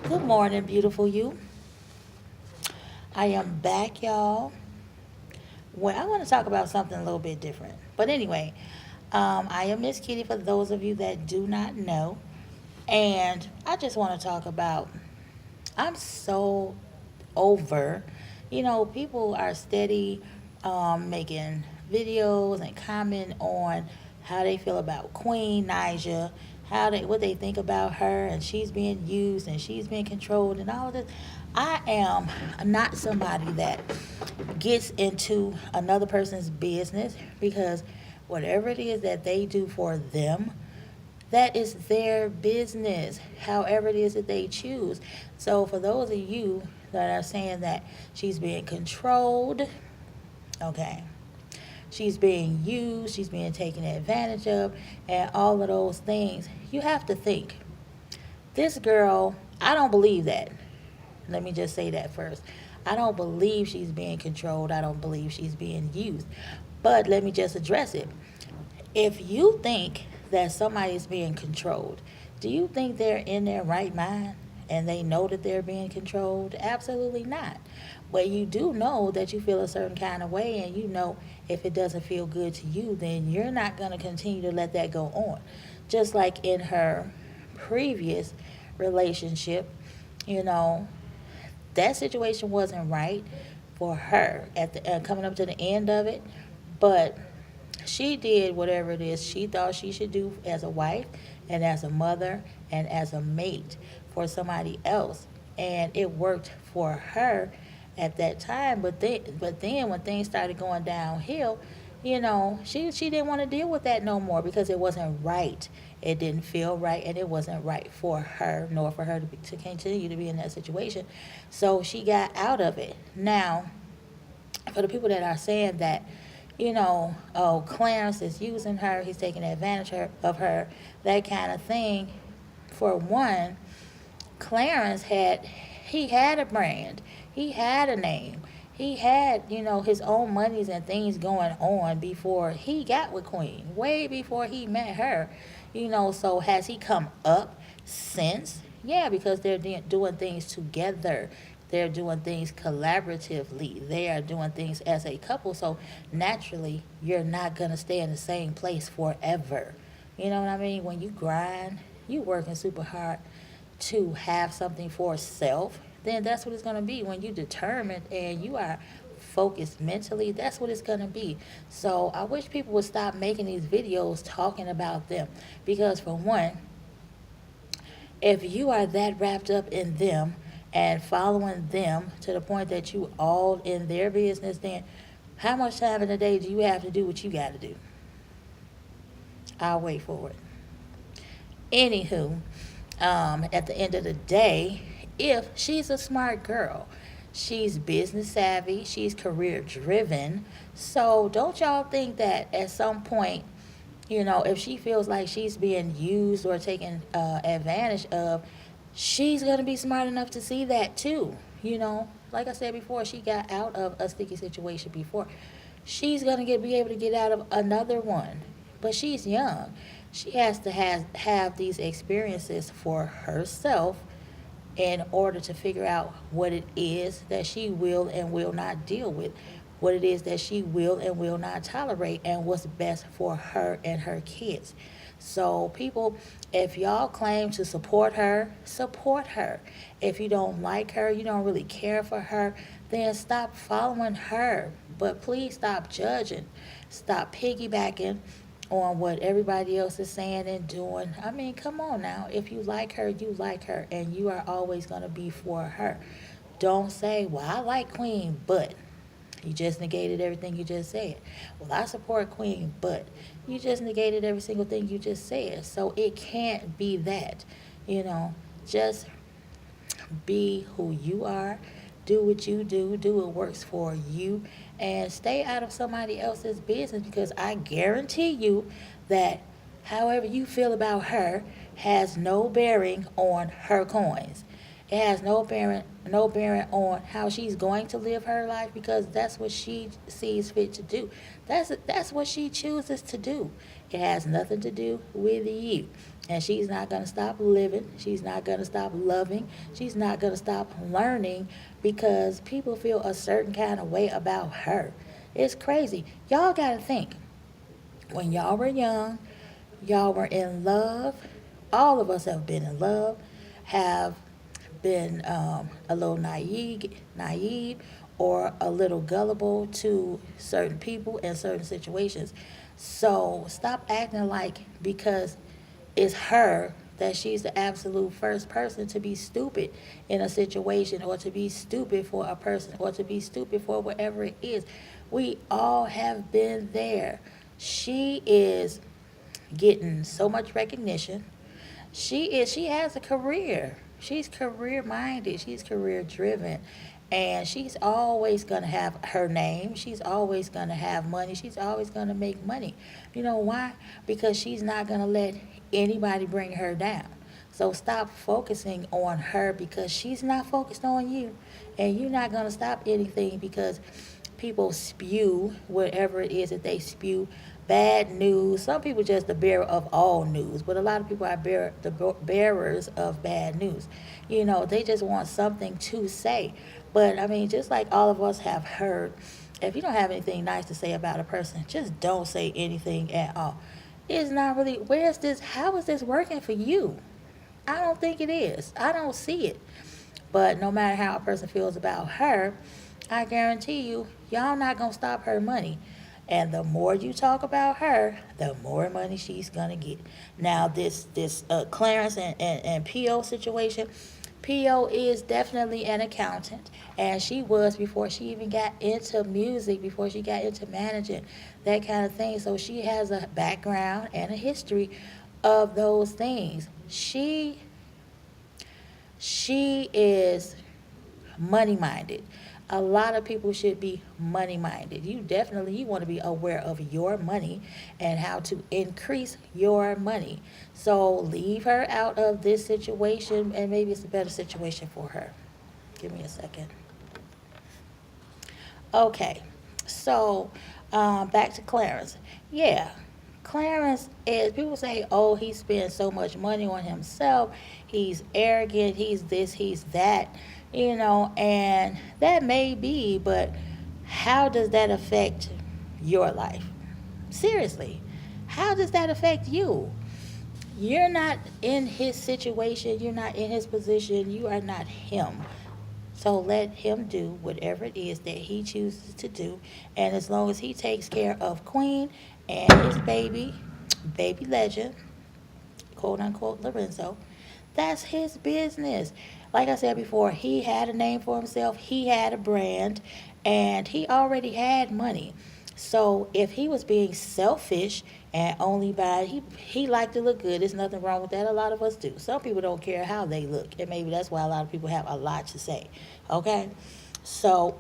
Good morning, beautiful you. I am back, y'all. Well, I want to talk about something a little bit different. But anyway, I am Miss Kitty for those of you that do not know. And I just want to talk about I'm so over. People are steady making videos and comment on how they feel about Queen Naija, what they think about her, and she's being used and she's being controlled and all of this. I am not somebody that gets into another person's business because whatever it is that they do for them, that is their business, however it is that they choose. So, for those of you that are saying that she's being controlled, okay, she's being used, she's being taken advantage of, and all of those things, you have to think this girl, I don't believe that. Let me just say that first. I don't believe she's being controlled. I don't believe she's being used. But let me just address it. If you think that somebody is being controlled, do you think they're in their right mind and they know that they're being controlled? Absolutely not. But you do know that you feel a certain kind of way, and you know if it doesn't feel good to you, then you're not going to continue to let that go on. Just like in her previous relationship, you know, that situation wasn't right for her at the coming up to the end of it, but she did whatever it is she thought she should do as a wife and as a mother and as a mate for somebody else, and it worked for her at that time. But then when things started going downhill, she didn't want to deal with that no more because it wasn't right. It didn't feel right, and it wasn't right for her, nor for her to continue to be in that situation. So she got out of it. Now, for the people that are saying that, oh, Clarence is using her, he's taking advantage of her, that kind of thing. For one, Clarence had a brand, he had a name, he had his own monies and things going on before he got with Queen, way before he met her. So has he come up since? Yeah, because they're doing things together. They're doing things collaboratively. They are doing things as a couple. So naturally, you're not going to stay in the same place forever. You know what I mean? When you grind, you working super hard to have something for self, then that's what it's going to be. When you determined and you are focused mentally, that's what it's going to be. So I wish people would stop making these videos talking about them, because for one, if you are that wrapped up in them and following them to the point that you all in their business, then how much time in the day do you have to do what you got to do? I'll wait for it. Anywho, at the end of the day, if she's a smart girl, she's business savvy, she's career driven. So don't y'all think that at some point, if she feels like she's being used or taken advantage of, she's going to be smart enough to see that too. Like I said before, she got out of a sticky situation before. She's going to be able to get out of another one. But she's young. She has to have these experiences for herself in order to figure out what it is that she will and will not deal with, what it is that she will and will not tolerate, and what's best for her and her kids. So, people, if y'all claim to support her, support her. If you don't like her, you don't really care for her, then stop following her. But please stop judging. Stop piggybacking on what everybody else is saying and doing. I mean, come on now. If you like her, and you are always going to be for her. Don't say, well, I like Queen, but you just negated everything you just said. Well, I support Queen, but you just negated every single thing you just said. So it can't be that. Just be who you are. Do what you do what works for you, and stay out of somebody else's business, because I guarantee you that however you feel about her has no bearing on her coins. It has no bearing on how she's going to live her life, because that's what she sees fit to do. That's what she chooses to do. It has nothing to do with you. And she's not going to stop living. She's not going to stop loving. She's not going to stop learning because people feel a certain kind of way about her. It's crazy. Y'all got to think when y'all were young, y'all were in love. All of us have been in love, have been a little naive, or a little gullible to certain people and certain situations. So stop acting like because it's her that she's the absolute first person to be stupid in a situation, or to be stupid for a person, or to be stupid for whatever it is. We all have been there. She is getting so much recognition. She has a career. She's career minded. She's career driven. And she's always gonna have her name. She's always gonna have money. She's always gonna make money. You know why? Because she's not gonna let anybody bring her down. So stop focusing on her because she's not focused on you. And you're not gonna stop anything because people spew whatever it is that they spew. Bad news. Some people just the bearer of all news, but a lot of people are the bearers of bad news. They just want something to say. But I mean, just like all of us have heard, if you don't have anything nice to say about a person, just don't say anything at all. It's not really, where's this, how is this working for you? I don't think it is. I don't see it. But no matter how a person feels about her, I guarantee you, y'all not gonna stop her money. And the more you talk about her, the more money she's gonna get. Now this Clarence and PO situation, PO is definitely an accountant, and she was before she even got into music, before she got into managing, that kind of thing. So she has a background and a history of those things. She is money minded. A lot of people should be money minded. You want to be aware of your money and how to increase your money. So leave her out of this situation, and maybe it's a better situation for her. Give me a second. Okay, so back to Clarence. Yeah, Clarence is, people say, oh, he spends so much money on himself. He's arrogant. He's this, he's that, and that may be, but how does that affect your life? Seriously, how does that affect you? You're not in his situation. You're not in his position. You are not him. So let him do whatever it is that he chooses to do. And as long as he takes care of Queen and his baby legend, quote unquote Lorenzo, that's his business. Like I said before, he had a name for himself, he had a brand, and he already had money. So if he was being selfish and only by he liked to look good, there's nothing wrong with that. A lot of us do. Some people don't care how they look, and maybe that's why a lot of people have a lot to say. Okay, so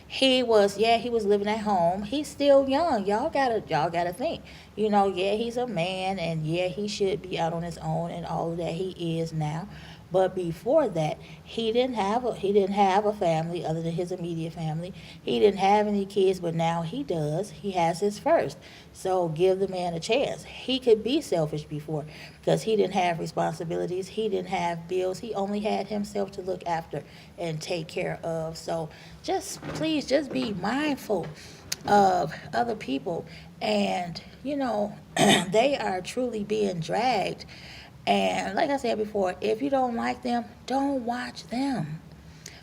he was living at home. He's still young. Y'all gotta think. Yeah, he's a man, and yeah, he should be out on his own and all of that. He is now. But before that, he didn't have a family other than his immediate family. He didn't have any kids, but now he does. He has his first. So give the man a chance. He could be selfish before because he didn't have responsibilities. He didn't have bills. He only had himself to look after and take care of. So please just be mindful of other people. And they are truly being dragged. And like I said before, if you don't like them, don't watch them.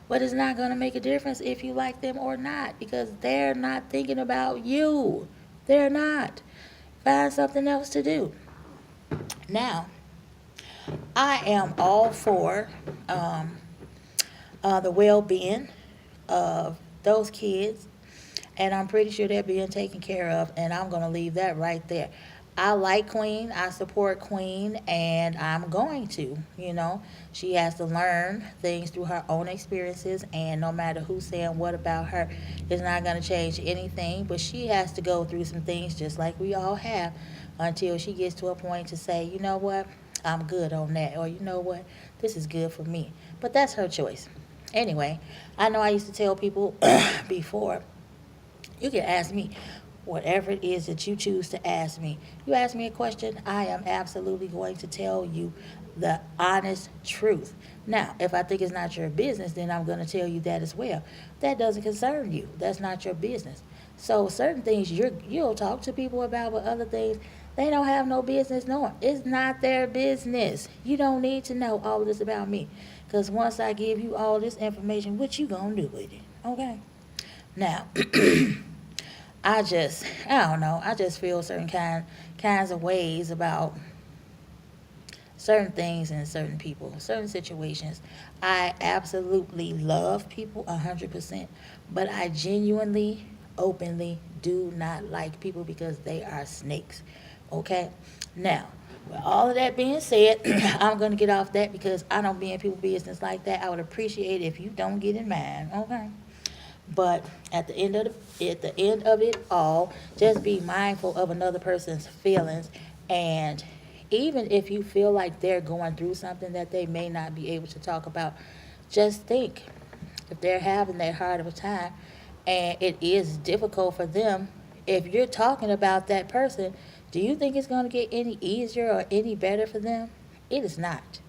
But it's not going to make a difference if you like them or not, because they're not thinking about you. They're not. Find something else to do. Now, I am all for the well-being of those kids, and I'm pretty sure they're being taken care of, and I'm going to leave that right there. I like Queen. I support Queen, and I'm going to. She has to learn things through her own experiences, and no matter who's saying what about her, it's not going to change anything. But she has to go through some things just like we all have until she gets to a point to say, you know what, I'm good on that, or you know what, this is good for me. But that's her choice. Anyway, I know I used to tell people before, you can ask me, whatever it is that you choose to ask me. You ask me a question, I am absolutely going to tell you the honest truth. Now, if I think it's not your business, then I'm going to tell you that as well. That doesn't concern you. That's not your business. So certain things you'll talk to people about, but other things they don't have no business knowing. It's not their business. You don't need to know all this about me, because once I give you all this information, what you gonna do with it? Okay. Now, I don't know. I just feel certain kinds of ways about certain things and certain people, certain situations. I absolutely love people 100%, but I genuinely, openly do not like people because they are snakes. Okay? Now, with all of that being said, I'm going to get off that because I don't be in people's business like that. I would appreciate it if you don't get in mine. Okay? But at the end of it all, just be mindful of another person's feelings. And even if you feel like they're going through something that they may not be able to talk about, just think, if they're having that hard of a time and it is difficult for them, if you're talking about that person, do you think it's going to get any easier or any better for them? It is not.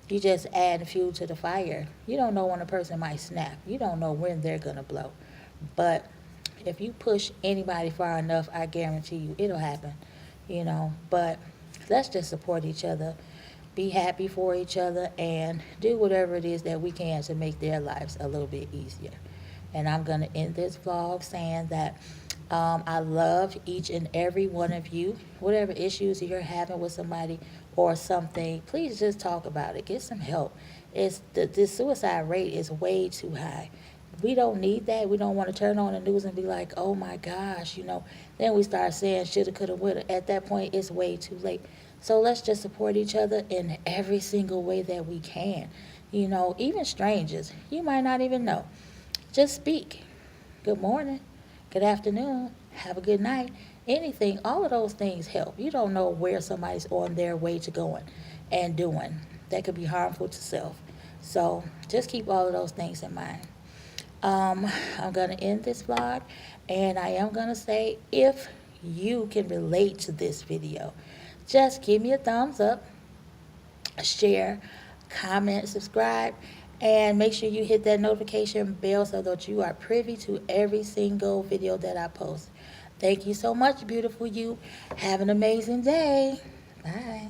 You just add fuel to the fire. You don't know when a person might snap. You don't know when they're going to blow. But if you push anybody far enough, I guarantee you it'll happen, But let's just support each other, be happy for each other, and do whatever it is that we can to make their lives a little bit easier. And I'm going to end this vlog saying that I love each and every one of you. Whatever issues you're having with somebody or something, please just talk about it. Get some help. The suicide rate is way too high. We don't need that. We don't want to turn on the news and be like, oh my gosh, Then we start saying shoulda, coulda, woulda. At that point, it's way too late. So let's just support each other in every single way that we can. Even strangers, you might not even know. Just speak. Good morning. Good afternoon. Have a good night. Anything, all of those things help. You don't know where somebody's on their way to going and doing. That could be harmful to self. So just keep all of those things in mind. I'm going to end this vlog, and I am going to say, if you can relate to this video, just give me a thumbs up, share, comment, subscribe, and make sure you hit that notification bell so that you are privy to every single video that I post. Thank you so much, beautiful you. Have an amazing day. Bye.